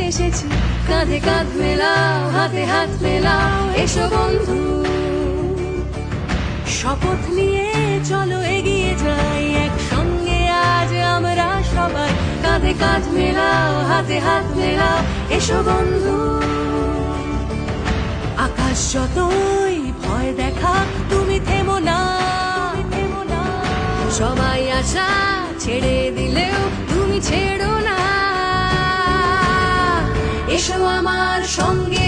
এসেছি, কাঁধে কাঁধ মেলাও, হাতে হাত মেলাও, এসো বন্ধু। শপথ নিয়ে চলো এগিয়ে যাই, একসঙ্গে আজ আমরা সবাই, কাঁধে কাঁধ মেলাও, হাতে হাত মেলাও, এসো বন্ধু। আকাশ যতই ভয় দেখা, তুমি থেমো না, সবাই আশা ছেড়ে দিলেও তুমি ছেড়ো না। এসো আমার সঙ্গে